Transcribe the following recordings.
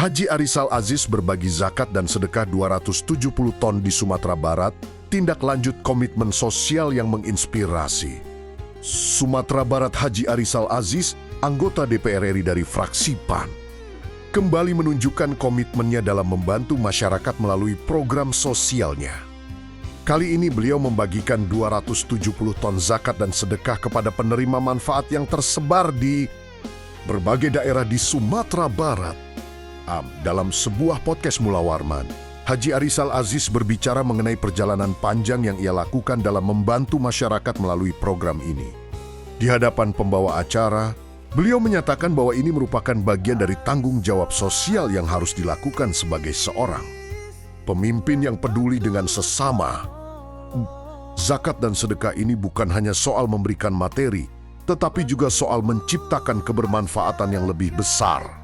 Haji Arizal Aziz berbagi zakat dan sedekah 270 ton di Sumatera Barat, tindak lanjut komitmen sosial yang menginspirasi. Sumatera Barat Haji Arizal Aziz, anggota DPR RI dari fraksi PAN, kembali menunjukkan komitmennya dalam membantu masyarakat melalui program sosialnya. Kali ini beliau membagikan 270 ton zakat dan sedekah kepada penerima manfaat yang tersebar di berbagai daerah di Sumatera Barat. Dalam sebuah podcast Mula Warman, Haji Arizal Aziz berbicara mengenai perjalanan panjang yang ia lakukan dalam membantu masyarakat melalui program ini. Di hadapan pembawa acara, beliau menyatakan bahwa ini merupakan bagian dari tanggung jawab sosial yang harus dilakukan sebagai seorang pemimpin yang peduli dengan sesama. Zakat dan sedekah ini bukan hanya soal memberikan materi, tetapi juga soal menciptakan kebermanfaatan yang lebih besar.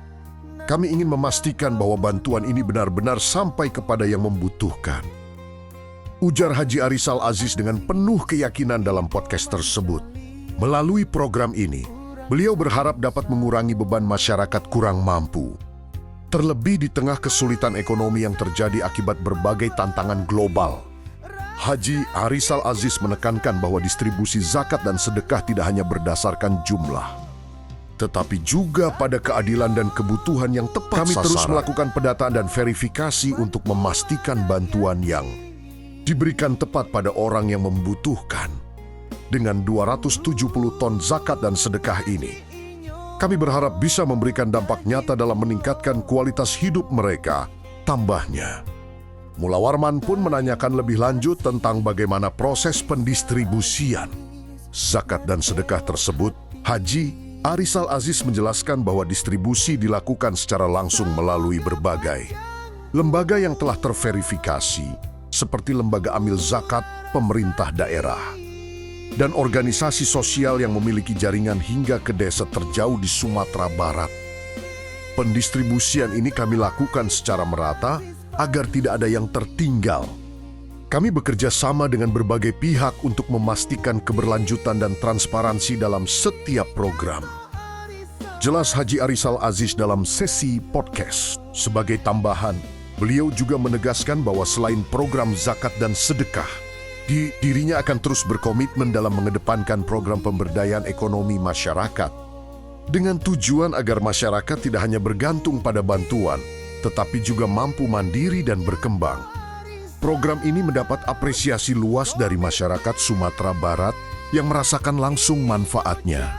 Kami ingin memastikan bahwa bantuan ini benar-benar sampai kepada yang membutuhkan, ujar Haji Arizal Aziz dengan penuh keyakinan dalam podcast tersebut. Melalui program ini, beliau berharap dapat mengurangi beban masyarakat kurang mampu, terlebih di tengah kesulitan ekonomi yang terjadi akibat berbagai tantangan global. Haji Arizal Aziz menekankan bahwa distribusi zakat dan sedekah tidak hanya berdasarkan jumlah, tetapi juga pada keadilan dan kebutuhan yang tepat sasaran. Kami terus melakukan pendataan dan verifikasi untuk memastikan bantuan yang diberikan tepat pada orang yang membutuhkan. Dengan 270 ton zakat dan sedekah ini, kami berharap bisa memberikan dampak nyata dalam meningkatkan kualitas hidup mereka. Tambahnya, Mula Warman pun menanyakan lebih lanjut tentang bagaimana proses pendistribusian zakat dan sedekah tersebut. Haji Arizal Aziz menjelaskan bahwa distribusi dilakukan secara langsung melalui berbagai lembaga yang telah terverifikasi, seperti lembaga amil zakat, pemerintah daerah, dan organisasi sosial yang memiliki jaringan hingga ke desa terjauh di Sumatera Barat. Pendistribusian ini kami lakukan secara merata agar tidak ada yang tertinggal. Kami bekerja sama dengan berbagai pihak untuk memastikan keberlanjutan dan transparansi dalam setiap program. Jelas Haji Arizal Aziz dalam sesi podcast. Sebagai tambahan, beliau juga menegaskan bahwa selain program zakat dan sedekah, dirinya akan terus berkomitmen dalam mengedepankan program pemberdayaan ekonomi masyarakat, dengan tujuan agar masyarakat tidak hanya bergantung pada bantuan, tetapi juga mampu mandiri dan berkembang. Program ini mendapat apresiasi luas dari masyarakat Sumatera Barat yang merasakan langsung manfaatnya.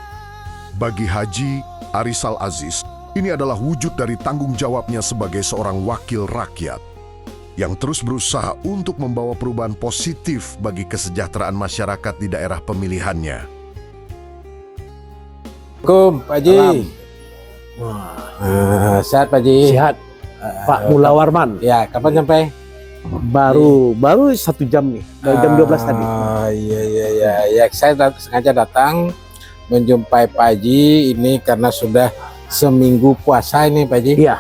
Bagi Haji Arizal Aziz, ini adalah wujud dari tanggung jawabnya sebagai seorang wakil rakyat yang terus berusaha untuk membawa perubahan positif bagi kesejahteraan masyarakat di daerah pemilihannya. Assalamualaikum Pak Haji. Sehat Pak Haji? Sehat. Pak Mula Warman. Ya, kapan sampai? Baru 1 jam nih, dari jam 12 tadi. Iya. Saya sengaja datang menjumpai Pak Haji ini karena sudah seminggu puasa ini Pak Haji. Iya.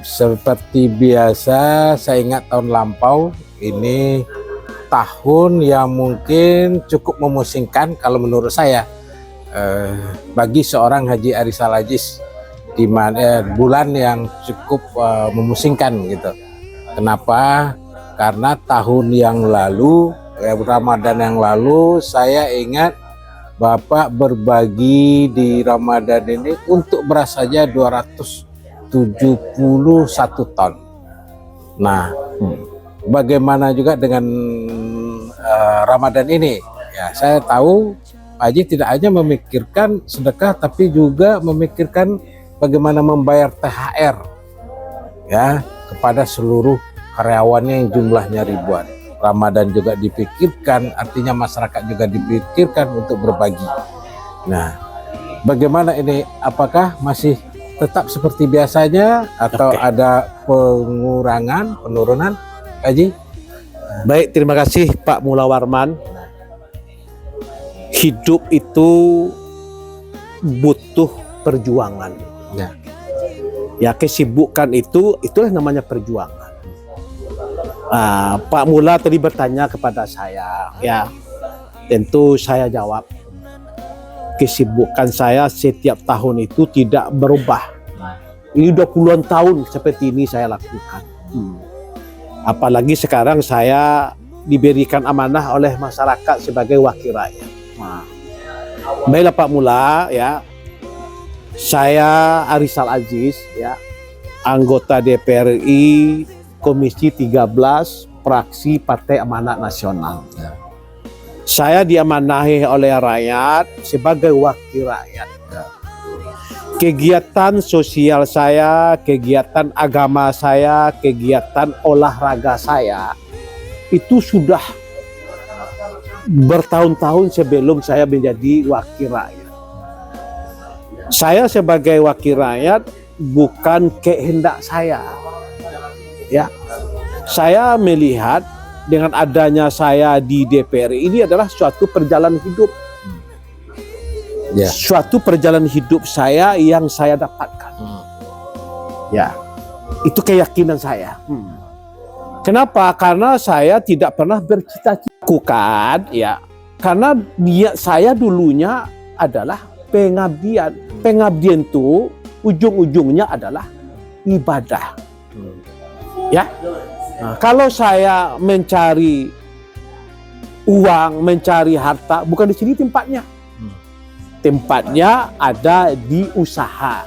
Seperti biasa, saya ingat tahun lampau, ini tahun yang mungkin cukup memusingkan kalau menurut saya bagi seorang Haji Arizal Aziz, di mana bulan yang cukup memusingkan gitu. Kenapa? Karena tahun yang lalu, Ramadan yang lalu, saya ingat Bapak berbagi di Ramadan ini untuk beras saja 271 ton. Nah, bagaimana juga dengan Ramadan ini? Ya, saya tahu Pak Haji tidak hanya memikirkan sedekah, tapi juga memikirkan bagaimana membayar THR ya kepada seluruh karyawannya yang jumlahnya ribuan. Ramadan juga dipikirkan, artinya masyarakat juga dipikirkan untuk berbagi. Nah, bagaimana ini? Apakah masih tetap seperti biasanya atau ada pengurangan, penurunan, Haji? Baik, terima kasih Pak Mula Warman. Hidup itu butuh perjuangan. Ya, kesibukan itulah namanya perjuangan. Pak Mula tadi bertanya kepada saya, ya tentu saya jawab. Kesibukan saya setiap tahun itu tidak berubah. Ini 20-an tahun seperti ini saya lakukan. Apalagi sekarang saya diberikan amanah oleh masyarakat sebagai wakil rakyat. Nah, baiklah Pak Mula, ya. Saya Arisal Aziz, ya, anggota DPR RI Komisi 13 fraksi Partai Amanat Nasional. Saya diamanahi oleh rakyat sebagai wakil rakyat. Kegiatan sosial saya, kegiatan agama saya, kegiatan olahraga saya itu sudah bertahun-tahun sebelum saya menjadi wakil rakyat. Saya sebagai wakil rakyat bukan kehendak saya. Ya. Saya melihat dengan adanya saya di DPR ini adalah suatu perjalanan hidup. Suatu perjalanan hidup saya yang saya dapatkan. Ya. Itu keyakinan saya. Kenapa? Karena saya tidak pernah bercita-cita, ya. Karena niat saya dulunya adalah pengabdian. Pengabdian itu ujung-ujungnya adalah ibadah. Ya. Nah, kalau saya mencari uang, mencari harta, bukan di sini tempatnya. Tempatnya ada di usaha.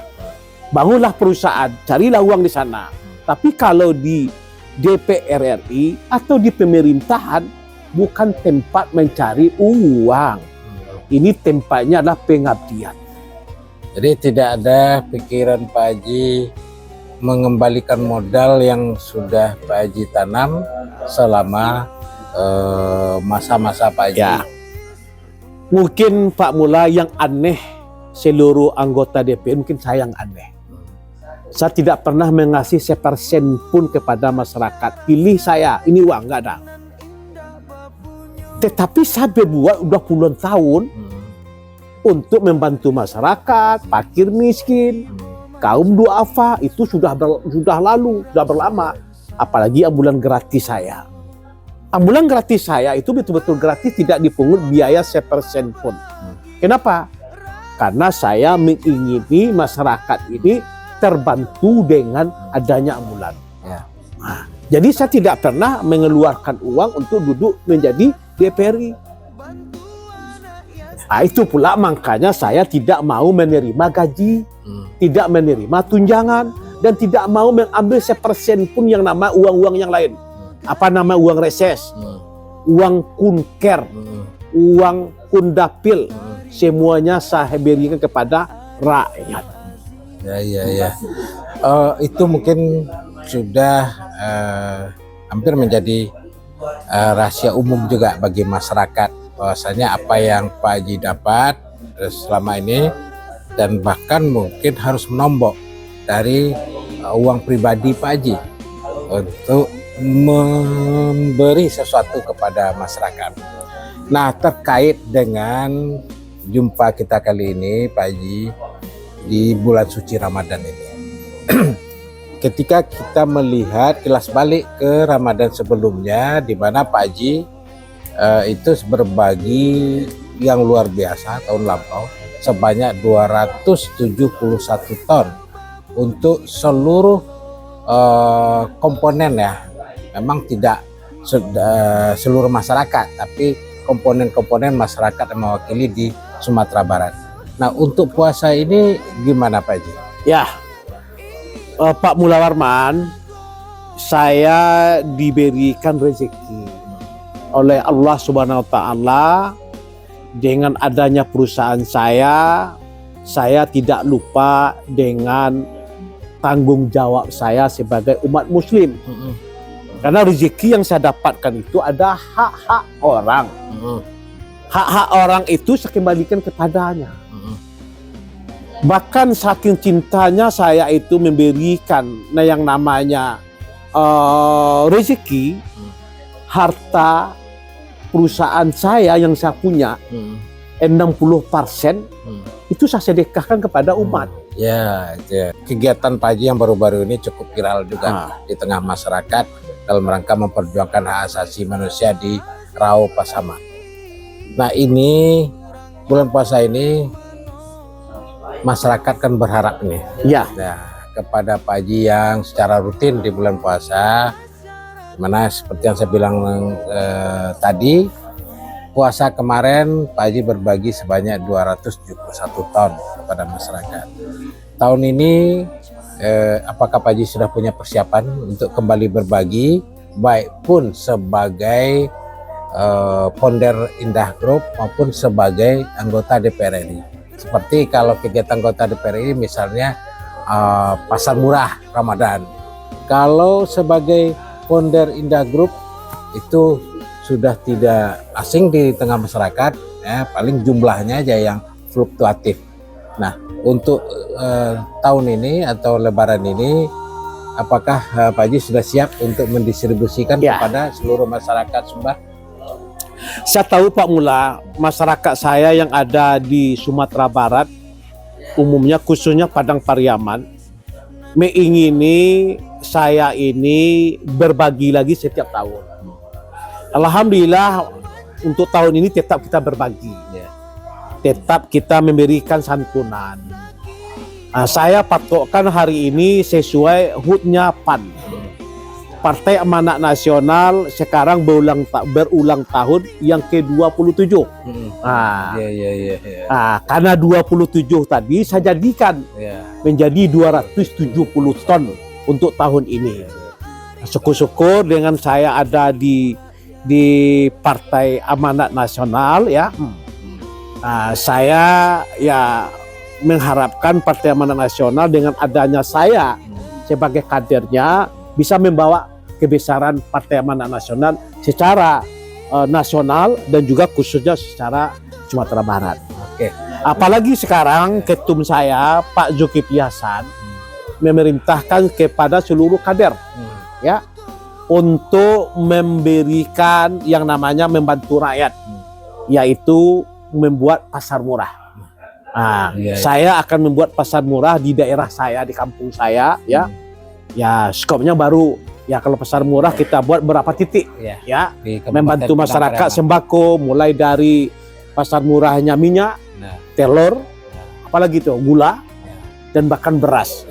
Bangunlah perusahaan, carilah uang di sana. Tapi kalau di DPR RI atau di pemerintahan bukan tempat mencari uang. Ini tempatnya adalah pengabdian. Jadi tidak ada pikiran Pak Haji mengembalikan modal yang sudah Pak Haji tanam selama masa-masa Pak Haji. Ya. Mungkin Pak Mula yang aneh seluruh anggota DPR, mungkin saya yang aneh. Saya tidak pernah mengasih sepersen pun kepada masyarakat. Pilih saya, ini uang, nggak ada. Tetapi saya berbuat udah puluhan tahun untuk membantu masyarakat, fakir miskin, kaum duafa, itu sudah lalu, sudah berlama. Apalagi ambulan gratis saya. Ambulan gratis saya itu betul-betul gratis, tidak dipungut biaya sepersen pun. Kenapa? Karena saya mengingini masyarakat ini terbantu dengan adanya ambulan. Ya. Nah, jadi saya tidak pernah mengeluarkan uang untuk duduk menjadi DPRI. Nah, itu pula makanya saya tidak mau menerima gaji, tidak menerima tunjangan, dan tidak mau mengambil sepersen pun yang nama uang-uang yang lain. Apa nama uang reses, uang kunker, uang kundapil, semuanya saya berikan kepada rakyat. Ya. Itu mungkin sudah hampir menjadi rahasia umum juga bagi masyarakat, bahwasanya apa yang Pak Haji dapat selama ini dan bahkan mungkin harus menombok dari uang pribadi Pak Haji untuk memberi sesuatu kepada masyarakat. Nah, terkait dengan jumpa kita kali ini Pak Haji di bulan suci Ramadan ini. Ketika kita melihat kilas balik ke Ramadan sebelumnya, di mana Pak Haji itu berbagi yang luar biasa tahun lampau sebanyak 271 ton untuk seluruh komponen, ya. Memang tidak seluruh masyarakat, tapi komponen-komponen masyarakat yang mewakili di Sumatera Barat. Nah, untuk puasa ini gimana Pak Haji? Ya, Pak Mula Warman, saya diberikan rezeki oleh Allah Subhanahu wa Ta'ala. Dengan adanya perusahaan saya tidak lupa dengan tanggung jawab saya sebagai umat muslim. Karena rezeki yang saya dapatkan itu ada hak-hak orang. Hak-hak orang itu saya kembalikan kepadanya. Bahkan saking cintanya saya itu memberikan yang namanya rezeki, harta perusahaan saya yang saya punya 60% itu saya sedekahkan kepada umat. Ya. Kegiatan Pak Haji yang baru-baru ini cukup viral juga di tengah masyarakat dalam rangka memperjuangkan hak asasi manusia di Rau Pasaman. Nah, ini bulan puasa ini masyarakat kan berharap nih. Ya. Nah, kepada Pak Haji yang secara rutin di bulan puasa, dimana seperti yang saya bilang tadi, puasa kemarin Pak Haji berbagi sebanyak 271 ton kepada masyarakat. Tahun ini apakah Pak Haji sudah punya persiapan untuk kembali berbagi, baik pun sebagai founder Indah Group maupun sebagai anggota DPR RI? Seperti kalau kegiatan anggota DPR RI misalnya pasar murah Ramadan. Kalau sebagai founder Indah Group itu sudah tidak asing di tengah masyarakat, ya, paling jumlahnya aja yang fluktuatif. Nah, untuk tahun ini atau Lebaran ini, apakah Pak Haji sudah siap untuk mendistribusikan kepada seluruh masyarakat Sumbar? Saya tahu Pak Mula, masyarakat saya yang ada di Sumatera Barat, umumnya khususnya Padang Pariaman, mengingini saya ini berbagi lagi setiap tahun. Alhamdulillah untuk tahun ini tetap kita berbagi, tetap kita memberikan santunan. Nah, saya patokkan hari ini sesuai HUT-nya PAN. Partai Amanat Nasional sekarang berulang tahun yang ke-27. Karena 27 tadi saya jadikan menjadi 270 ton untuk tahun ini. Syukur-syukur dengan saya ada di Partai Amanat Nasional, ya. Saya ya mengharapkan Partai Amanat Nasional dengan adanya saya sebagai kadernya bisa membawa kebesaran Partai Amanat Nasional secara nasional dan juga khususnya secara Sumatera Barat. Oke. Apalagi sekarang ketum saya Pak Zulkifli Hasan memerintahkan kepada seluruh kader, ya, untuk memberikan yang namanya membantu rakyat, yaitu membuat pasar murah. Saya akan membuat pasar murah di daerah saya, di kampung saya, ya. Ya, skopnya baru. Ya, kalau pasar murah kita buat berapa titik, ya, membantu masyarakat sembako, mulai dari pasar murahnya minyak, telur, apalagi itu gula, dan bahkan beras.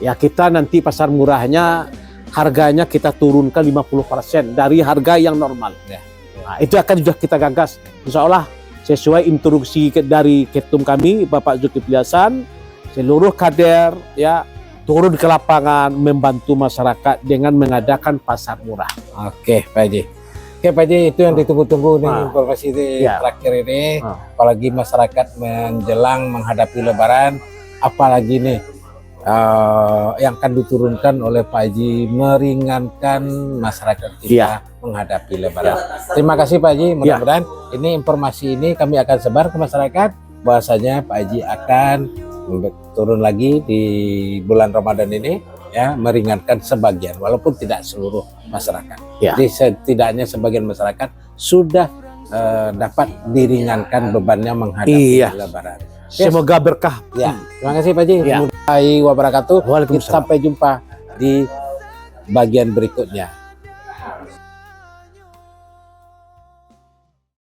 Ya, kita nanti pasar murahnya harganya kita turunkan 50% dari harga yang normal. Nah, itu akan sudah kita gagas, insya Allah sesuai instruksi dari ketum kami Bapak Zulkifli Hasan, seluruh kader, ya, turun ke lapangan membantu masyarakat dengan mengadakan pasar murah. Oke, Pak Haji. Oke, Pak Haji, itu yang ditunggu-tunggu nih, informasi terakhir ini. Apalagi masyarakat menjelang menghadapi Lebaran, apalagi nih yang akan diturunkan oleh Pak Haji meringankan masyarakat kita menghadapi Lebaran. Terima kasih Pak Haji. Mudah-mudahan ini informasi ini kami akan sebar ke masyarakat, bahwasanya Pak Haji akan turun lagi di bulan Ramadan ini, ya, meringankan sebagian walaupun tidak seluruh masyarakat. Jadi setidaknya sebagian masyarakat sudah dapat diringankan bebannya menghadapi Lebaran. Semoga berkah. Terima kasih Pak Haji. Warahmatullahi wabarakatuh. Sampai jumpa di bagian berikutnya.